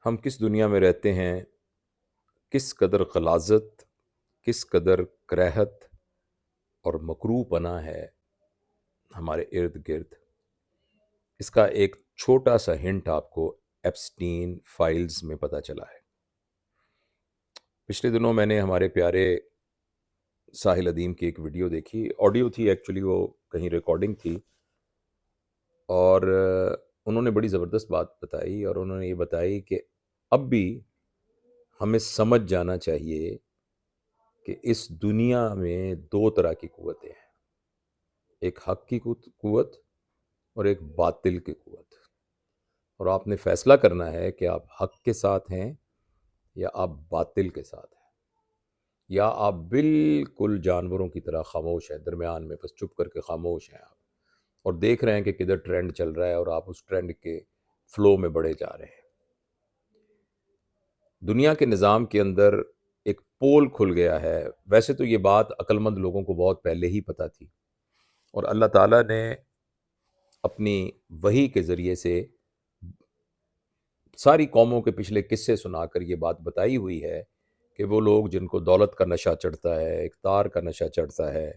ہم کس دنیا میں رہتے ہیں، کس قدر غلاظت، کس قدر کراہت اور مکروہ پنا ہے ہمارے ارد گرد، اس کا ایک چھوٹا سا ہنٹ آپ کو ایپسٹین فائلز میں پتہ چلا ہے۔ پچھلے دنوں میں نے ہمارے پیارے ساحل ادیم کی ایک ویڈیو دیکھی، آڈیو تھی ایکچولی، وہ کہیں ریکارڈنگ تھی، اور انہوں نے بڑی زبردست بات بتائی، اور انہوں نے یہ بتائی کہ اب بھی ہمیں سمجھ جانا چاہیے کہ اس دنیا میں دو طرح کی قوتیں ہیں، ایک حق کی قوت اور ایک باطل کی قوت، اور آپ نے فیصلہ کرنا ہے کہ آپ حق کے ساتھ ہیں یا آپ باطل کے ساتھ ہیں، یا آپ بالکل جانوروں کی طرح خاموش ہیں، درمیان میں بس چپ کر کے خاموش ہیں آپ، اور دیکھ رہے ہیں کہ کدھر ٹرینڈ چل رہا ہے اور آپ اس ٹرینڈ کے فلو میں بڑھے جا رہے ہیں۔ دنیا کے نظام کے اندر ایک پول کھل گیا ہے، ویسے تو یہ بات عقل مند لوگوں کو بہت پہلے ہی پتہ تھی، اور اللہ تعالیٰ نے اپنی وحی کے ذریعے سے ساری قوموں کے پچھلے قصے سنا کر یہ بات بتائی ہوئی ہے کہ وہ لوگ جن کو دولت کا نشہ چڑھتا ہے، اقتدار کا نشہ چڑھتا ہے،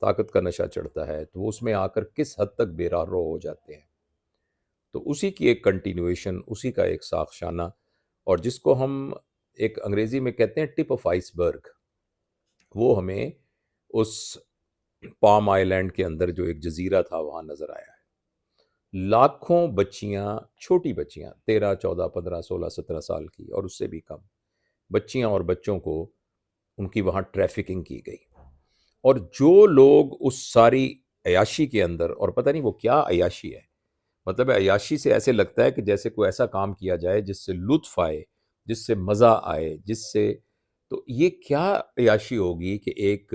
طاقت کا نشہ چڑھتا ہے، تو وہ اس میں آ کر کس حد تک بے راہ رو ہو جاتے ہیں۔ تو اسی کی ایک کنٹینیویشن، اسی کا ایک ساخشانہ، اور جس کو ہم ایک انگریزی میں کہتے ہیں ٹپ آف آئس برگ، وہ ہمیں اس پام آئی لینڈ کے اندر جو ایک جزیرہ تھا وہاں نظر آیا ہے۔ لاکھوں بچیاں، چھوٹی بچیاں، 13 14 15 16 17 سال کی اور اس سے بھی کم بچیاں اور بچوں کو ان کی وہاں ٹریفکنگ کی گئی، اور جو لوگ اس ساری عیاشی کے اندر، اور پتہ نہیں وہ کیا عیاشی ہے، مطلب عیاشی سے ایسے لگتا ہے کہ جیسے کوئی ایسا کام کیا جائے جس سے لطف آئے، جس سے مزہ آئے، جس سے، تو یہ کیا عیاشی ہوگی کہ ایک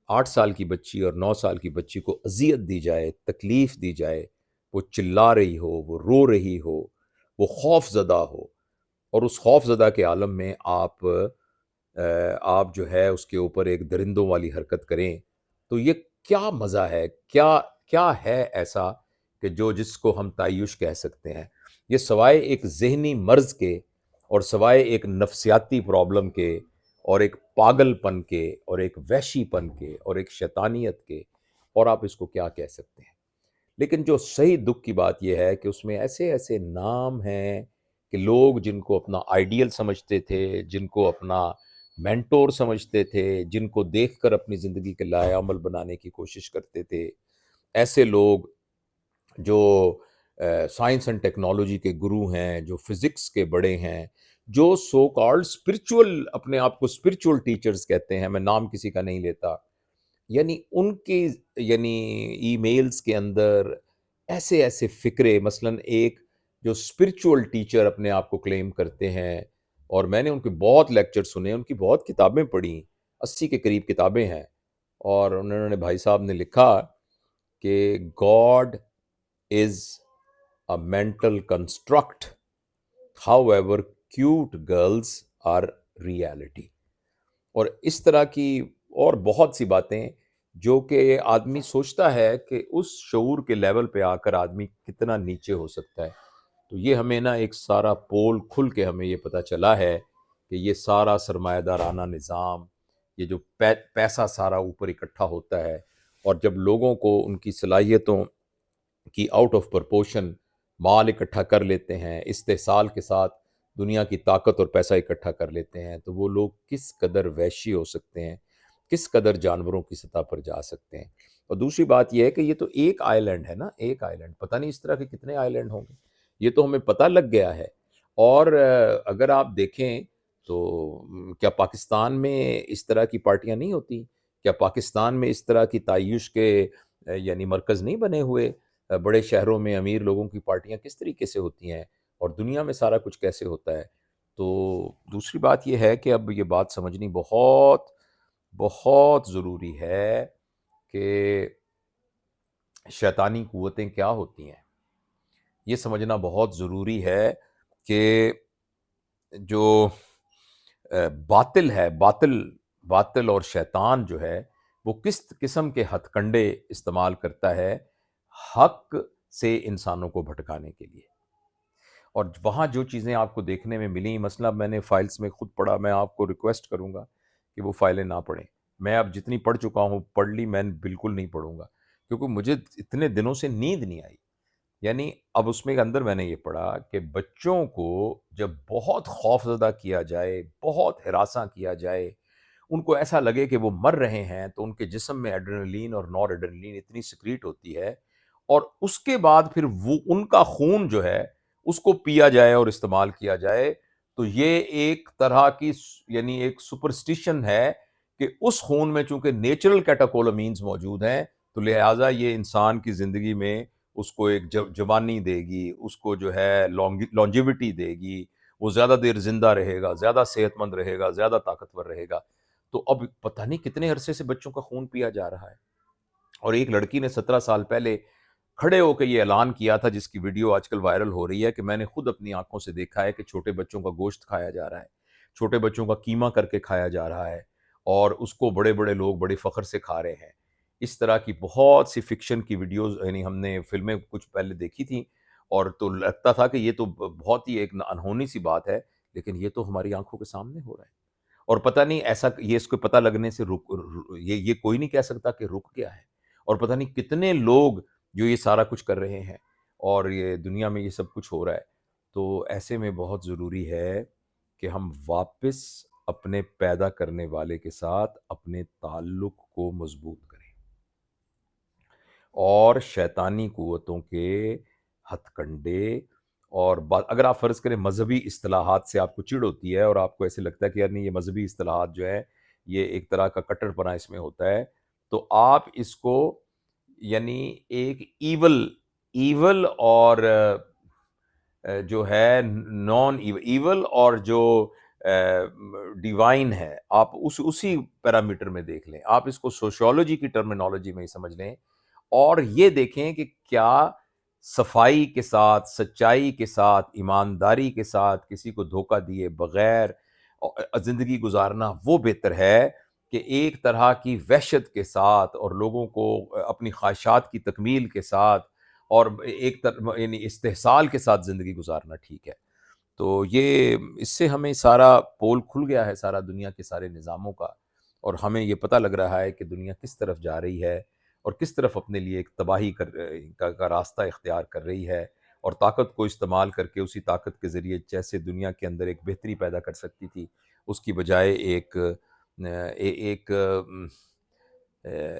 8 سال کی بچی اور 9 سال کی بچی کو اذیت دی جائے، تکلیف دی جائے، وہ چلا رہی ہو، وہ رو رہی ہو، وہ خوف زدہ ہو، اور اس خوف زدہ کے عالم میں آپ جو ہے اس کے اوپر ایک درندوں والی حرکت کریں، تو یہ کیا مزہ ہے، کیا کیا ہے ایسا کہ جس کو ہم تعیش کہہ سکتے ہیں؟ یہ سوائے ایک ذہنی مرض کے، اور سوائے ایک نفسیاتی پرابلم کے، اور ایک پاگل پن کے، اور ایک وحشی پن کے، اور ایک شیطانیت کے، اور آپ اس کو کیا کہہ سکتے ہیں؟ لیکن جو صحیح دکھ کی بات یہ ہے کہ اس میں ایسے ایسے نام ہیں کہ لوگ جن کو اپنا آئیڈیل سمجھتے تھے، جن کو اپنا مینٹور سمجھتے تھے، جن کو دیکھ کر اپنی زندگی کے لائے عمل بنانے کی کوشش کرتے تھے، ایسے لوگ جو سائنس اینڈ ٹیکنالوجی کے گرو ہیں، جو فزکس کے بڑے ہیں، جو سو کالڈ اسپرچول، اپنے آپ کو اسپرچول ٹیچرز کہتے ہیں، میں نام کسی کا نہیں لیتا، یعنی ان کی، یعنی ای میلز کے اندر ایسے ایسے فکرے، مثلا ایک جو اسپرچول ٹیچر اپنے آپ کو کلیم کرتے ہیں، اور میں نے ان کے بہت لیکچر سنے، ان کی بہت کتابیں پڑھی، 80 کے قریب کتابیں ہیں، اور انہوں نے، بھائی صاحب نے لکھا کہ God is a mental construct, how ever cute girls are reality, اور اس طرح کی اور بہت سی باتیں جو کہ آدمی سوچتا ہے کہ اس شعور کے لیول پہ آ کر آدمی کتنا نیچے ہو سکتا ہے۔ تو یہ ہمیں نا ایک سارا پول کھل کے ہمیں یہ پتہ چلا ہے کہ یہ سارا سرمایہ دارانہ نظام، یہ جو پیسہ سارا اوپر اکٹھا ہوتا ہے، اور جب لوگوں کو ان کی صلاحیتوں کی آؤٹ آف پرپورشن مال اکٹھا کر لیتے ہیں، استحصال کے ساتھ دنیا کی طاقت اور پیسہ اکٹھا کر لیتے ہیں، تو وہ لوگ کس قدر وحشی ہو سکتے ہیں، کس قدر جانوروں کی سطح پر جا سکتے ہیں۔ اور دوسری بات یہ ہے کہ یہ تو ایک آئی لینڈ ہے نا، ایک آئی لینڈ، پتہ نہیں اس طرح کے کتنے آئی لینڈ ہوں گے، یہ تو ہمیں پتہ لگ گیا ہے۔ اور اگر آپ دیکھیں تو کیا پاکستان میں اس طرح کی پارٹیاں نہیں ہوتی؟ کیا پاکستان میں اس طرح کی تعیش کے یعنی مرکز نہیں بنے ہوئے؟ بڑے شہروں میں امیر لوگوں کی پارٹیاں کس طریقے سے ہوتی ہیں، اور دنیا میں سارا کچھ کیسے ہوتا ہے؟ تو دوسری بات یہ ہے کہ اب یہ بات سمجھنی بہت بہت ضروری ہے کہ شیطانی قوتیں کیا ہوتی ہیں۔ یہ سمجھنا بہت ضروری ہے کہ جو باطل ہے، باطل اور شیطان جو ہے، وہ کس قسم کے ہتھ کنڈے استعمال کرتا ہے حق سے انسانوں کو بھٹکانے کے لیے۔ اور وہاں جو چیزیں آپ کو دیکھنے میں ملیں، مثلا میں نے فائلز میں خود پڑھا، میں آپ کو ریکویسٹ کروں گا کہ وہ فائلیں نہ پڑھیں. میں اب جتنی پڑھ چکا ہوں پڑھ لی، میں بالکل نہیں پڑھوں گا، کیونکہ مجھے اتنے دنوں سے نیند نہیں آئی. یعنی اب اس میں اندر میں نے یہ پڑھا کہ بچوں کو جب بہت خوف زدہ کیا جائے، بہت ہراساں کیا جائے، ان کو ایسا لگے کہ وہ مر رہے ہیں، تو ان کے جسم میں ایڈرینلین اور نور ایڈرینلین اتنی سیکریٹ ہوتی ہے، اور اس کے بعد پھر وہ ان کا خون جو ہے اس کو پیا جائے اور استعمال کیا جائے. تو یہ ایک طرح کی یعنی ایک سپرسٹیشن ہے کہ اس خون میں چونکہ نیچرل کیٹاکولامینز موجود ہیں، تو لہٰذا یہ انسان کی زندگی میں اس کو ایک جوانی دے گی، اس کو جو ہے لانجیوٹی دے گی، وہ زیادہ دیر زندہ رہے گا، زیادہ صحت مند رہے گا، زیادہ طاقتور رہے گا. تو اب پتہ نہیں کتنے عرصے سے بچوں کا خون پیا جا رہا ہے. اور ایک لڑکی نے 17 سال پہلے کھڑے ہو کے یہ اعلان کیا تھا، جس کی ویڈیو آج کل وائرل ہو رہی ہے، کہ میں نے خود اپنی آنکھوں سے دیکھا ہے کہ چھوٹے بچوں کا گوشت کھایا جا رہا ہے، چھوٹے بچوں کا قیمہ کر کے کھایا جا رہا ہے، اور اس کو بڑے بڑے لوگ بڑے فخر سے کھا رہے ہیں. اس طرح کی بہت سی فکشن کی ویڈیوز یعنی ہم نے فلمیں کچھ پہلے دیکھی تھیں، اور تو لگتا تھا کہ یہ تو بہت ہی ایک انہونی سی بات ہے، لیکن یہ تو ہماری آنکھوں کے سامنے ہو رہا ہے. اور پتہ نہیں ایسا یہ اس کو پتہ لگنے سے یہ کوئی نہیں کہہ سکتا کہ رک گیا ہے. اور پتہ نہیں کتنے لوگ جو یہ سارا کچھ کر رہے ہیں، اور یہ دنیا میں یہ سب کچھ ہو رہا ہے. تو ایسے میں بہت ضروری ہے کہ ہم واپس اپنے پیدا کرنے والے کے ساتھ اپنے تعلق کو مضبوط کریں، اور شیطانی قوتوں کے ہتھ کنڈے اور اگر آپ فرض کریں مذہبی اصطلاحات سے آپ کو چڑ ہوتی ہے، اور آپ کو ایسے لگتا ہے کہ یار نہیں، یہ مذہبی اصطلاحات جو ہے یہ ایک طرح کا کٹر پنا اس میں ہوتا ہے، تو آپ اس کو یعنی ایک ایول اور جو ہے نان ایول اور جو ڈیوائن ہے، آپ اسی پیرامیٹر میں دیکھ لیں. آپ اس کو سوشیولوجی کی ٹرمینالوجی میں ہی سمجھ لیں، اور یہ دیکھیں کہ کیا صفائی کے ساتھ، سچائی کے ساتھ، ایمانداری کے ساتھ، کسی کو دھوکہ دیے بغیر زندگی گزارنا وہ بہتر ہے، کہ ایک طرح کی وحشت کے ساتھ اور لوگوں کو اپنی خواہشات کی تکمیل کے ساتھ اور ایک یعنی استحصال کے ساتھ زندگی گزارنا ٹھیک ہے. تو یہ اس سے ہمیں سارا پول کھل گیا ہے، سارا دنیا کے سارے نظاموں کا، اور ہمیں یہ پتہ لگ رہا ہے کہ دنیا کس طرف جا رہی ہے، اور کس طرف اپنے لیے ایک تباہی کا راستہ اختیار کر رہی ہے. اور طاقت کو استعمال کر کے اسی طاقت کے ذریعے جیسے دنیا کے اندر ایک بہتری پیدا کر سکتی تھی، اس کی بجائے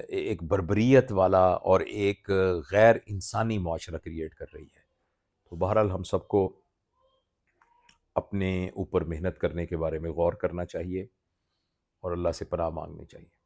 ایک بربریت والا اور ایک غیر انسانی معاشرہ کریٹ کر رہی ہے. تو بہرحال ہم سب کو اپنے اوپر محنت کرنے کے بارے میں غور کرنا چاہیے، اور اللہ سے پناہ مانگنی چاہیے.